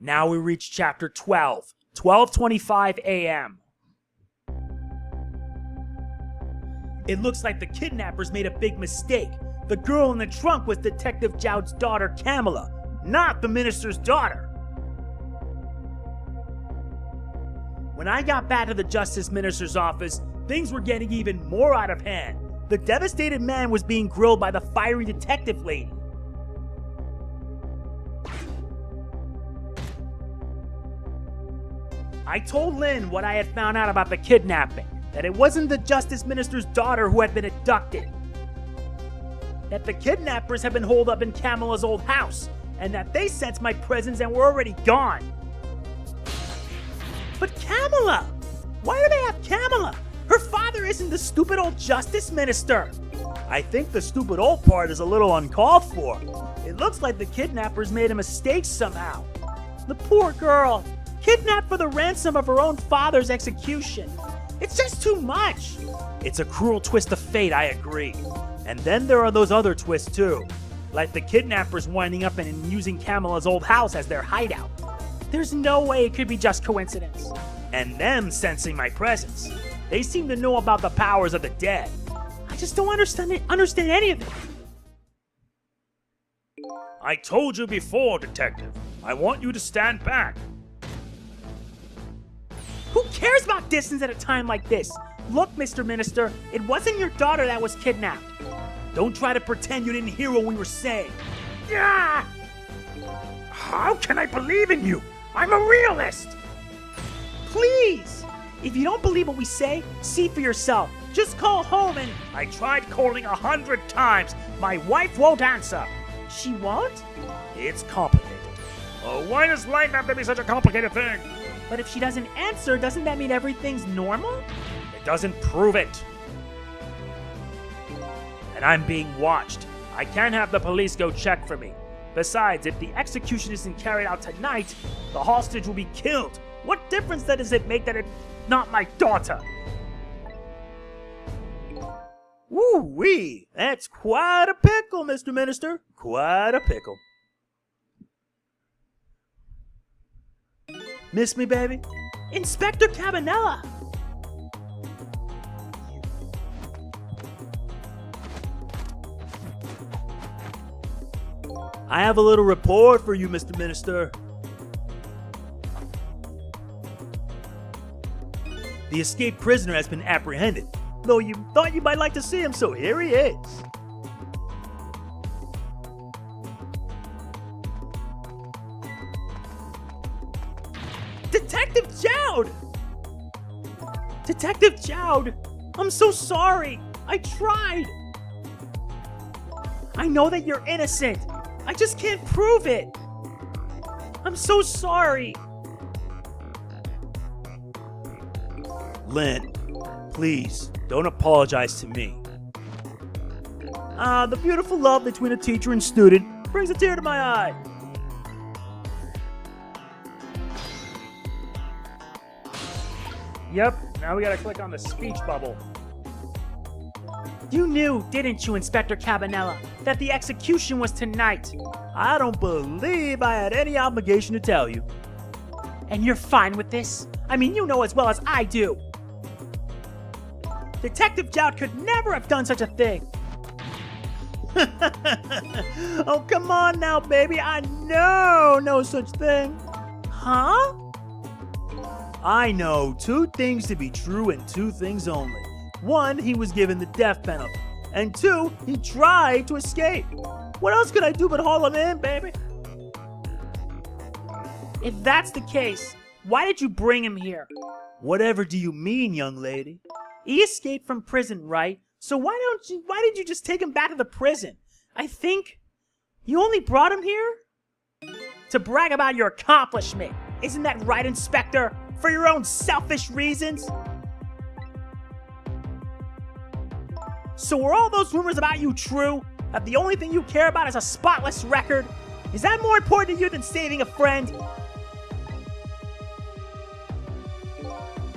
Now we reach chapter 12, 12:25 a.m. It looks like the kidnappers made a big mistake. The girl in the trunk was Detective Jowd's daughter, Kamilla, not the minister's daughter. When I got back to the Justice Minister's office, things were getting even more out of hand. The devastated man was being grilled by the fiery detective lady. I told Lynn what I had found out about the kidnapping, that it wasn't the Justice Minister's daughter who had been abducted, that the kidnappers had been holed up in Kamilla's old house, and that they sensed my presence and were already gone. But Kamilla! Why do they have Kamilla? Her father isn't the stupid old Justice Minister. I think the stupid old part is a little uncalled for. It looks like the kidnappers made a mistake somehow. The poor girl, kidnapped for the ransom of her own father's execution. It's just too much. It's a cruel twist of fate, I agree. And then there are those other twists too. Like the kidnappers winding up and using Kamilla's old house as their hideout. There's no way it could be just coincidence. And them sensing my presence. They seem to know about the powers of the dead. I just don't understand any of it. I told you before, Detective. I want you to stand back. Who cares about distance at a time like this? Look, Mr. Minister, it wasn't your daughter that was kidnapped. Don't try to pretend you didn't hear what we were saying. Yeah! How can I believe in you? I'm a realist! Please! If you don't believe what we say, see for yourself. Just call home and... I tried calling 100 times. My wife won't answer. She won't? It's complicated. Oh, why does life have to be such a complicated thing? But if she doesn't answer, doesn't that mean everything's normal? It doesn't prove it. And I'm being watched. I can't have the police go check for me. Besides, if the execution isn't carried out tonight, the hostage will be killed. What difference then does it make that it's not my daughter? Woo-wee! That's quite a pickle, Mr. Minister. Quite a pickle. Miss me, baby? Inspector Kamilla! I have a little report for you, Mr. Minister. The escaped prisoner has been apprehended, though you thought you might like to see him, so here he is. Detective Jowd! Detective Jowd! I'm so sorry! I tried! I know that you're innocent! I just can't prove it! I'm so sorry! Lynn, please, don't apologize to me. The beautiful love between a teacher and student brings a tear to my eye. Yep, now we gotta click on the speech bubble. You knew, didn't you, Inspector Kamilla, that the execution was tonight? I don't believe I had any obligation to tell you. And you're fine with this? I mean, you know as well as I do. Detective Jowd could never have done such a thing. Oh, come on now, baby. I know no such thing. Huh? I know two things to be true and two things only. One, he was given the death penalty. And two, he tried to escape. What else could I do but haul him in, baby? If that's the case, why did you bring him here? Whatever do you mean, young lady? He escaped from prison, right? So why did you just take him back to the prison? I think you only brought him here to brag about your accomplishment. Isn't that right, Inspector? For your own selfish reasons? So were all those rumors about you true? That the only thing you care about is a spotless record? Is that more important to you than saving a friend?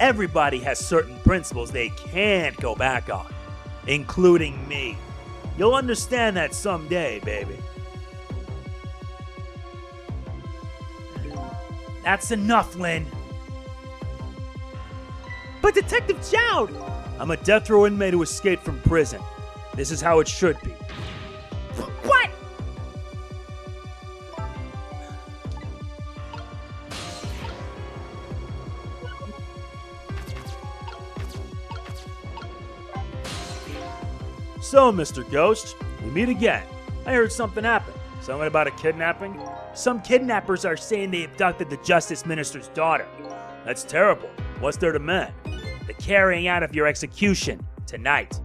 Everybody has certain principles they can't go back on, including me. You'll understand that someday, baby. That's enough, Lynn. But Detective Jowd! I'm a death row inmate who escaped from prison. This is how it should be. What? So, Mr. Ghost, we meet again. I heard something happened. Something about a kidnapping? Some kidnappers are saying they abducted the Justice Minister's daughter. That's terrible. What's their demand? The carrying out of your execution tonight.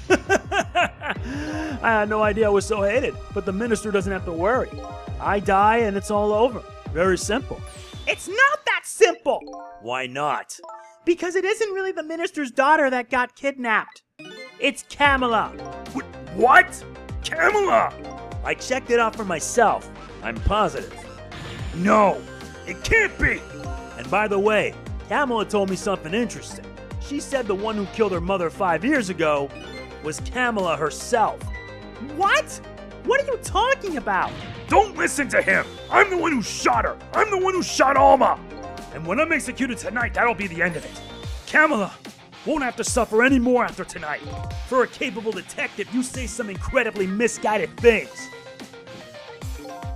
I had no idea I was so hated, but the minister doesn't have to worry. I die and it's all over. Very simple. It's not that simple! Why not? Because it isn't really the minister's daughter that got kidnapped. It's Kamilla. What? Kamilla! I checked it out for myself. I'm positive. No, it can't be! And by the way, Kamilla told me something interesting. She said the one who killed her mother 5 years ago was Kamilla herself. What? What are you talking about? Don't listen to him! I'm the one who shot her! I'm the one who shot Alma! And when I'm executed tonight, that'll be the end of it. Kamilla won't have to suffer any more after tonight. For a capable detective, you say some incredibly misguided things.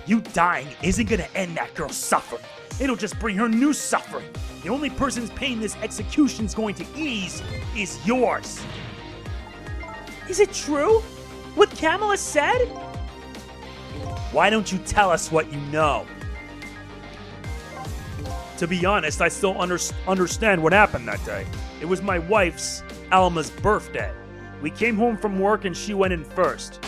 You dying isn't gonna end that girl's suffering. It'll just bring her new suffering. The only person's pain this execution's going to ease is yours. Is it true? What Kamilla said? Why don't you tell us what you know? To be honest, I still understand what happened that day. It was my wife's, Alma's, birthday. We came home from work and she went in first.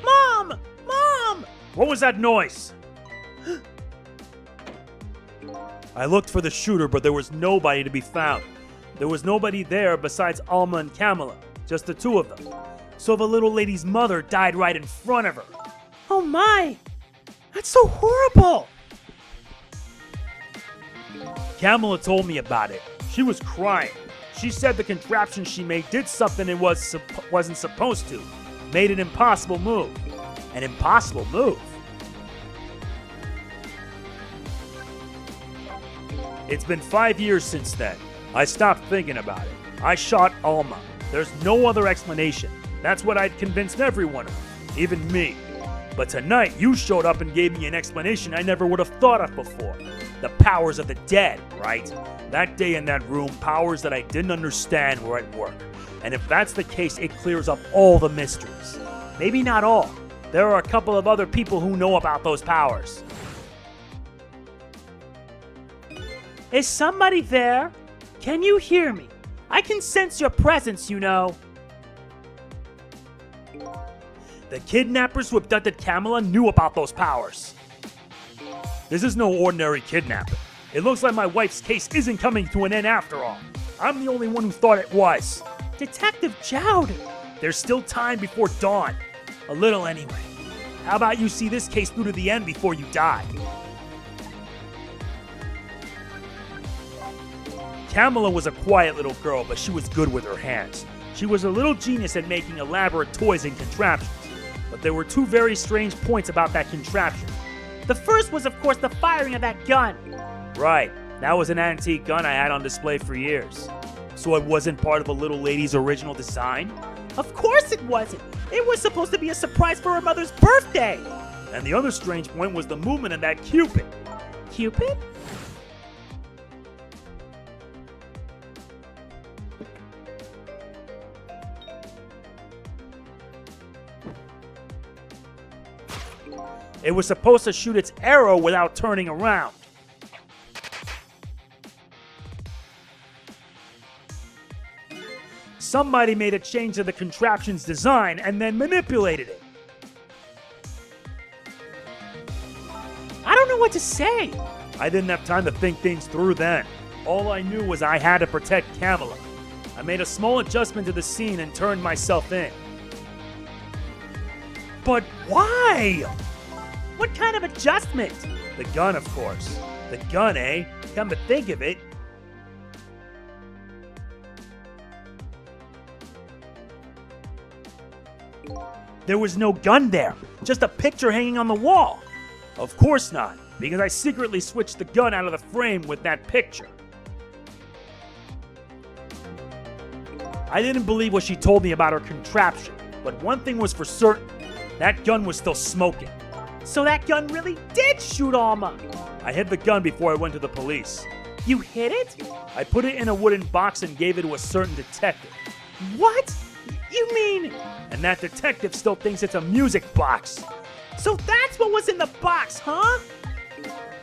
Mom! Mom! What was that noise? I looked for the shooter, but there was nobody to be found. There was nobody there besides Alma and Kamilla, just the two of them. So the little lady's mother died right in front of her. Oh my! That's so horrible! Kamilla told me about it. She was crying. She said the contraption she made did something it wasn't supposed to. Made an impossible move. An impossible move? It's been 5 years since then. I stopped thinking about it. I shot Alma. There's no other explanation. That's what I'd convinced everyone of, even me. But tonight, you showed up and gave me an explanation I never would have thought of before. The powers of the dead, right? That day in that room, powers that I didn't understand were at work. And if that's the case, it clears up all the mysteries. Maybe not all. There are a couple of other people who know about those powers. Is somebody there? Can you hear me? I can sense your presence, you know. The kidnappers who abducted Kamilla knew about those powers. This is no ordinary kidnapping. It looks like my wife's case isn't coming to an end after all. I'm the only one who thought it was. Detective Jowd! There's still time before dawn. A little anyway. How about you see this case through to the end before you die? Kamilla was a quiet little girl, but she was good with her hands. She was a little genius at making elaborate toys and contraptions. But there were two very strange points about that contraption. The first was, of course, the firing of that gun. Right. That was an antique gun I had on display for years. So it wasn't part of a little lady's original design? Of course it wasn't. It was supposed to be a surprise for her mother's birthday. And the other strange point was the movement of that Cupid. Cupid? It was supposed to shoot its arrow without turning around. Somebody made a change to the contraption's design and then manipulated it. I don't know what to say. I didn't have time to think things through then. All I knew was I had to protect Kamilla. I made a small adjustment to the scene and turned myself in. But why? What kind of adjustment? The gun, of course. The gun, eh? Come to think of it. There was no gun there, just a picture hanging on the wall. Of course not, because I secretly switched the gun out of the frame with that picture. I didn't believe what she told me about her contraption, but one thing was for certain. That gun was still smoking. So that gun really did shoot Alma. I hid the gun before I went to the police. You hid it? I put it in a wooden box and gave it to a certain detective. What? You mean... And that detective still thinks it's a music box. So that's what was in the box, huh?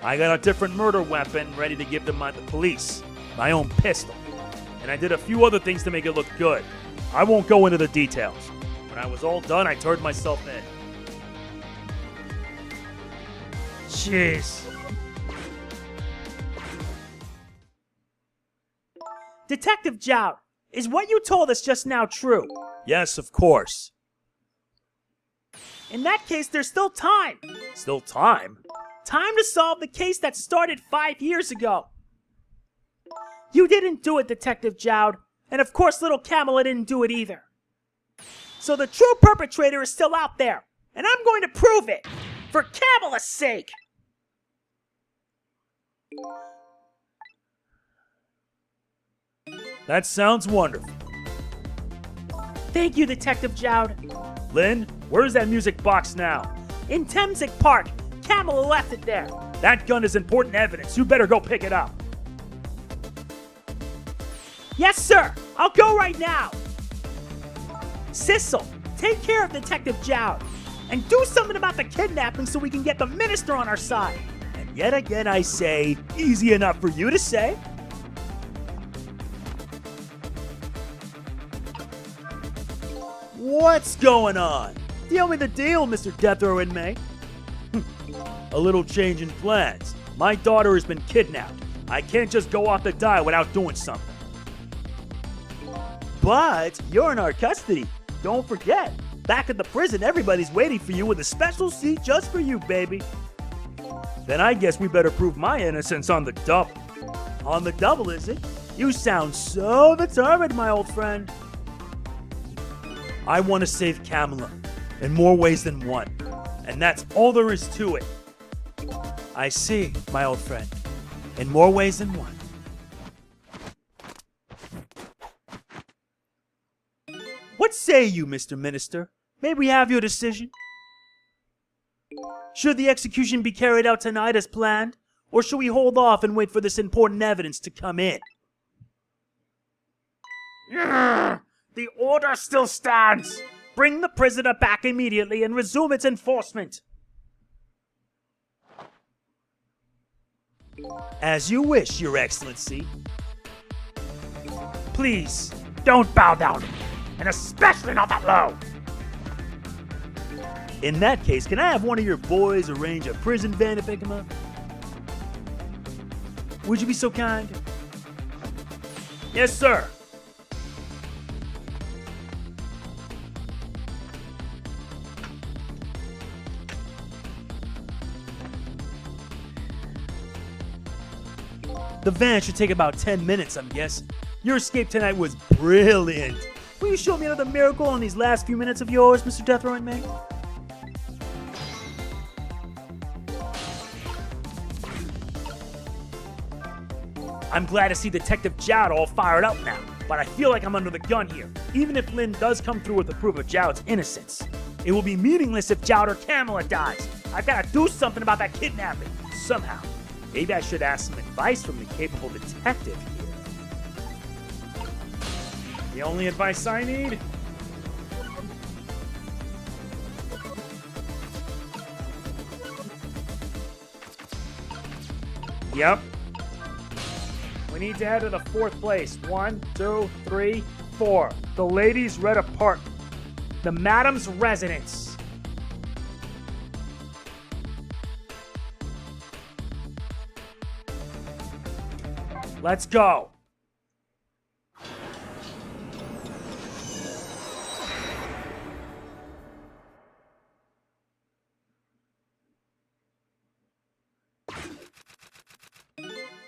I got a different murder weapon ready to give to the police. My own pistol. And I did a few other things to make it look good. I won't go into the details. When I was all done, I turned myself in. Jeez. Detective Jout, is what you told us just now true? Yes, of course. In that case, there's still time. Still time? Time to solve the case that started 5 years ago. You didn't do it, Detective Jout, and of course little Kamilla didn't do it either. So the true perpetrator is still out there, and I'm going to prove it, for Kamilla's sake. That sounds wonderful. Thank you, Detective Jout. Lynn, where's that music box now? In Temsic Park. Kamilla left it there. That gun is important evidence. You better go pick it up. Yes, sir. I'll go right now. Sissel, take care of Detective Jout. And do something about the kidnapping so we can get the minister on our side. And yet again I say, easy enough for you to say. What's going on? Deal me the deal, Mr. Death Row inmate. A little change in plans. My daughter has been kidnapped. I can't just go off the dial without doing something. But you're in our custody. Don't forget, back at the prison, everybody's waiting for you with a special seat just for you, baby. Then I guess we better prove my innocence on the double. On the double, is it? You sound so determined, my old friend. I want to save Kamilla in more ways than one. And that's all there is to it. I see, my old friend. In more ways than one. What say you, Mr. Minister? May we have your decision? Should the execution be carried out tonight as planned? Or should we hold off and wait for this important evidence to come in? The order still stands. Bring the prisoner back immediately and resume its enforcement. As you wish, Your Excellency. Please, don't bow down to me, and especially not that low. In that case, can I have one of your boys arrange a prison van to pick him up? Would you be so kind? Yes, sir. The van should take about 10 minutes, I'm guessing. Your escape tonight was brilliant. Will you show me another miracle in these last few minutes of yours, Mr. Death Row inmate? I'm glad to see Detective Jout all fired up now, but I feel like I'm under the gun here. Even if Lynn does come through with the proof of Jout's innocence, it will be meaningless if Jout or Kamilla dies. I've got to do something about that kidnapping, somehow. Maybe I should ask some advice from the capable detective here. The only advice I need? Yep. We need to head to the 4th place. 1, 2, 3, 4. The ladies' red apartment. The madam's residence. Let's go.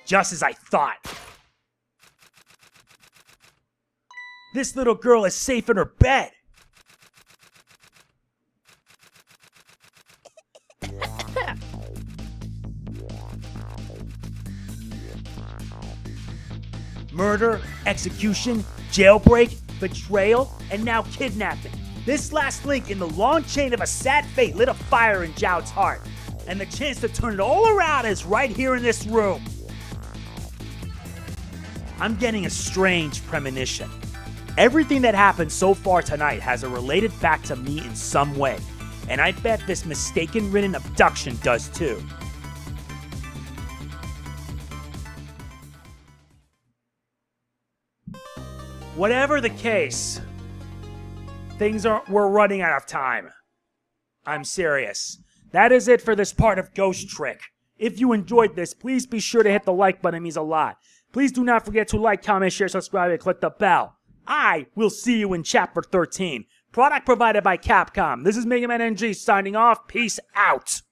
Just as I thought. This little girl is safe in her bed. Murder, execution, jailbreak, betrayal, and now kidnapping. This last link in the long chain of a sad fate lit a fire in Jout's heart. And the chance to turn it all around is right here in this room. I'm getting a strange premonition. Everything that happened so far tonight has a related fact to me in some way. And I bet this mistaken-ridden abduction does too. Whatever the case, we're running out of time. I'm serious. That is it for this part of Ghost Trick. If you enjoyed this, please be sure to hit the like button, it means a lot. Please do not forget to like, comment, share, subscribe, and click the bell. I will see you in Chapter 13. Product provided by Capcom. This is MegamanNG signing off. Peace out.